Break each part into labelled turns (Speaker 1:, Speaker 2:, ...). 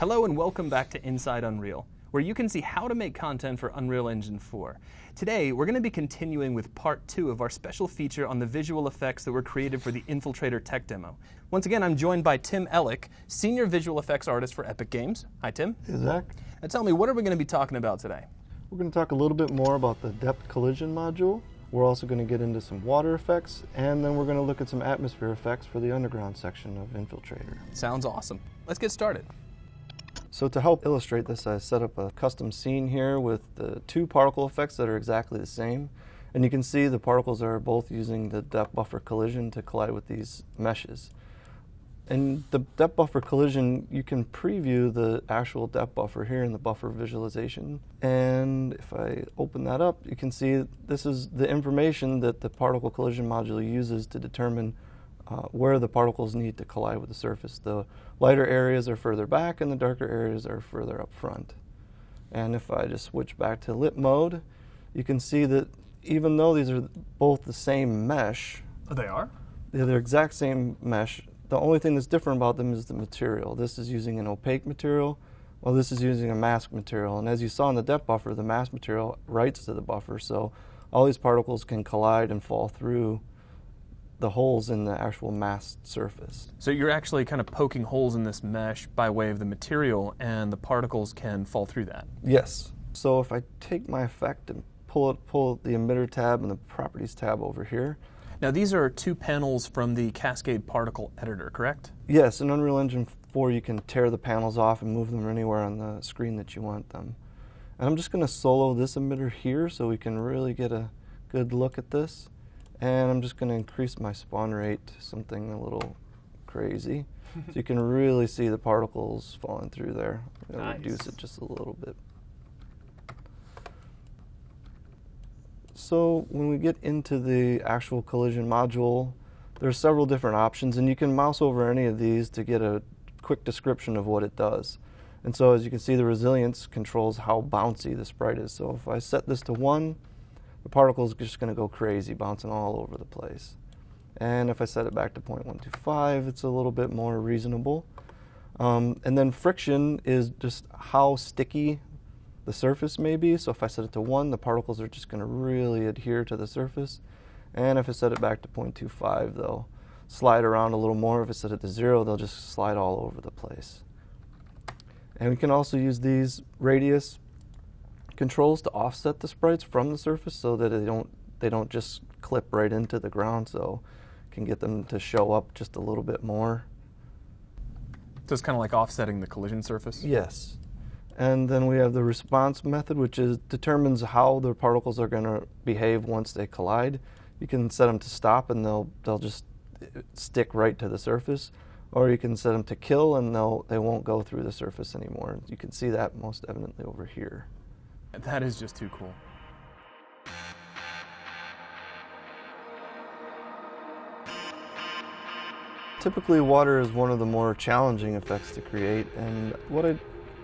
Speaker 1: Hello and welcome back to Inside Unreal, where you can see how to make content for Unreal Engine 4. Today, we're going to be continuing with part 2 of our special feature on the visual effects that were created for the Infiltrator tech demo. Once again, I'm joined by Tim Ellick, Senior Visual Effects Artist for Epic Games. Hi, Tim.
Speaker 2: Hey, Zach.
Speaker 1: Now tell me, what are we going to be talking about today?
Speaker 2: We're going to talk a little bit more about the depth collision module. We're also going to get into some water effects, and then we're going to look at some atmosphere effects for the underground section of Infiltrator.
Speaker 1: Sounds awesome. Let's get started.
Speaker 2: So to help illustrate this, I set up a custom scene here with the two particle effects that are exactly the same. And you can see the particles are both using the depth buffer collision to collide with these meshes. And the depth buffer collision, you can preview the actual depth buffer here in the buffer visualization. And if I open that up, you can see this is the information that the particle collision module uses to determine where the particles need to collide with the surface. The lighter areas are further back and the darker areas are further up front. And if I just switch back to lit mode, you can see that even though these are both the same mesh,
Speaker 1: Oh, they are?
Speaker 2: they're the exact same mesh. The only thing that's different about them is the material. This is using an opaque material, while this is using a mask material. And as you saw in the depth buffer, the mask material writes to the buffer, so all these particles can collide and fall through the holes in the actual masked surface.
Speaker 1: So you're actually kind of poking holes in this mesh by way of the material, and the particles can fall through that.
Speaker 2: Yes. So if I take my effect and pull the emitter tab and the properties tab over here.
Speaker 1: Now these are two panels from the Cascade Particle Editor, correct?
Speaker 2: Yes, in Unreal Engine 4 you can tear the panels off and move them anywhere on the screen that you want them. And I'm just going to solo this emitter here so we can really get a good look at this. And I'm just going to increase my spawn rate to something a little crazy. So you can really see the particles falling through there. I'm going to reduce it just a little bit. So when we get into the actual collision module, there's several different options, and you can mouse over any of these to get a quick description of what it does. And so as you can see, the resilience controls how bouncy the sprite is. So if I set this to 1, the particle is just going to go crazy, bouncing all over the place. And if I set it back to 0.125, it's a little bit more reasonable. And then friction is just how sticky the surface may be. So if I set it to 1, the particles are just going to really adhere to the surface. And if I set it back to 0.25, they'll slide around a little more. If I set it to 0, they'll just slide all over the place. And we can also use these radius controls to offset the sprites from the surface so that they don't just clip right into the ground, so can get them to show up just a little bit more.
Speaker 1: So it's kind of like offsetting the collision surface?
Speaker 2: Yes. And then we have the response method, which determines how the particles are going to behave once they collide. You can set them to stop and they'll just stick right to the surface, or you can set them to kill and they won't go through the surface anymore. You can see that most evidently over here.
Speaker 1: That is just too cool.
Speaker 2: Typically, water is one of the more challenging effects to create, and what I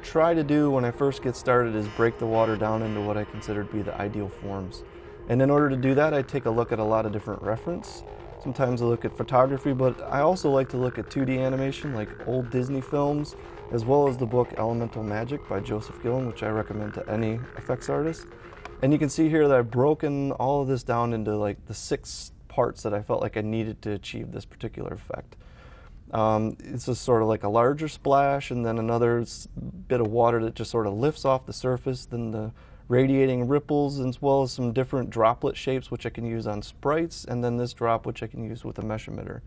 Speaker 2: try to do when I first get started is break the water down into what I consider to be the ideal forms. And in order to do that, I take a look at a lot of different reference. Sometimes I look at photography, but I also like to look at 2D animation like old Disney films, as well as the book Elemental Magic by Joseph Gillen, which I recommend to any effects artist. And you can see here that I've broken all of this down into like the 6 parts that I felt like I needed to achieve this particular effect. It's just sort of like a larger splash, and then another bit of water that just sort of lifts off the surface, then the radiating ripples, as well as some different droplet shapes which I can use on sprites, and then this drop which I can use with a mesh emitter.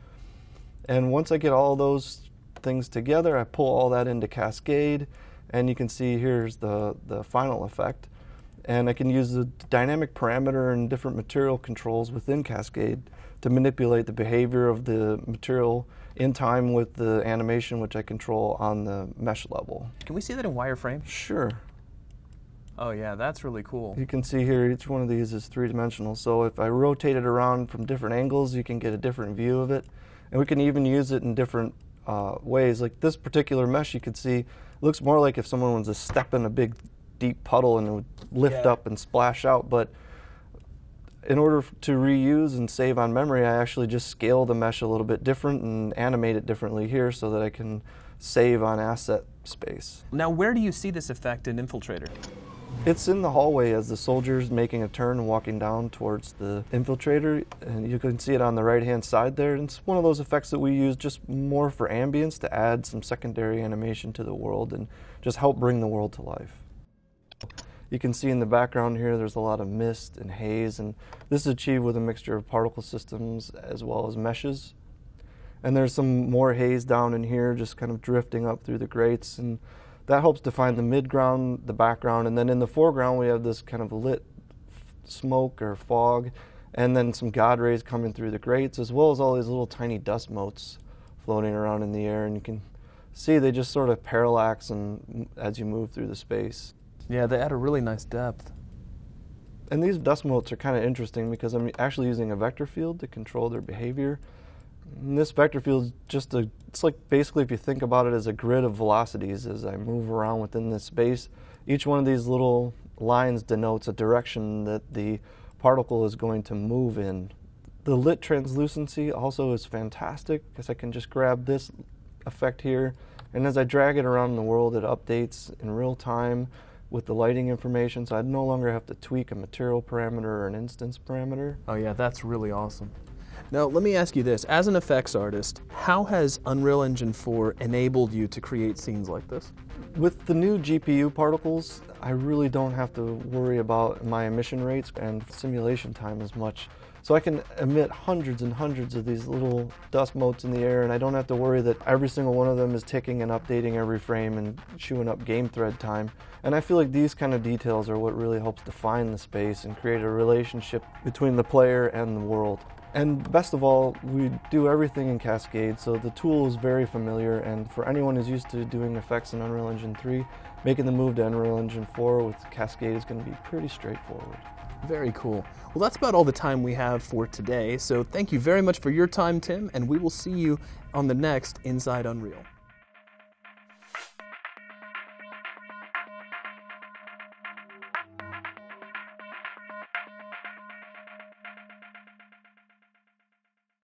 Speaker 2: And once I get all those things together, I pull all that into Cascade, and you can see here's the final effect. And I can use the dynamic parameter and different material controls within Cascade to manipulate the behavior of the material in time with the animation which I control on the mesh level.
Speaker 1: Can we see that in wireframe?
Speaker 2: Sure.
Speaker 1: Oh yeah, that's really cool.
Speaker 2: You can see here each one of these is 3-dimensional, so if I rotate it around from different angles, you can get a different view of it. And we can even use it in different ways. Like this particular mesh, you can see looks more like if someone was to step in a big deep puddle and it would lift up and splash out. But in order to reuse and save on memory, I actually just scale the mesh a little bit different and animate it differently here so that I can save on asset space.
Speaker 1: Now, where do you see this effect in Infiltrator?
Speaker 2: It's in the hallway as the soldier's making a turn and walking down towards the infiltrator, and you can see it on the right-hand side there. And it's one of those effects that we use just more for ambience to add some secondary animation to the world and just help bring the world to life. You can see in the background here there's a lot of mist and haze, and this is achieved with a mixture of particle systems as well as meshes. And there's some more haze down in here just kind of drifting up through the grates, and that helps define the midground, the background, and then in the foreground we have this kind of lit smoke or fog, and then some God rays coming through the grates, as well as all these little tiny dust motes floating around in the air, and you can see they just sort of parallax and as you move through the space.
Speaker 1: Yeah, they add a really nice depth.
Speaker 2: And these dust motes are kind of interesting because I'm actually using a vector field to control their behavior. And this vector field is just it's like basically if you think about it as a grid of velocities as I move around within this space. Each one of these little lines denotes a direction that the particle is going to move in. The lit translucency also is fantastic because I can just grab this effect here, and as I drag it around the world it updates in real time with the lighting information, so I no longer have to tweak a material parameter or an instance parameter.
Speaker 1: Oh yeah, that's really awesome. Now, let me ask you this. As an effects artist, how has Unreal Engine 4 enabled you to create scenes like this?
Speaker 2: With the new GPU particles, I really don't have to worry about my emission rates and simulation time as much. So I can emit hundreds and hundreds of these little dust motes in the air, and I don't have to worry that every single one of them is ticking and updating every frame and chewing up game thread time. And I feel like these kind of details are what really helps define the space and create a relationship between the player and the world. And best of all, we do everything in Cascade, so the tool is very familiar, and for anyone who's used to doing effects in Unreal Engine 3, making the move to Unreal Engine 4 with Cascade is going to be pretty straightforward.
Speaker 1: Very cool. Well, that's about all the time we have for today, so thank you very much for your time, Tim, and we will see you on the next Inside Unreal.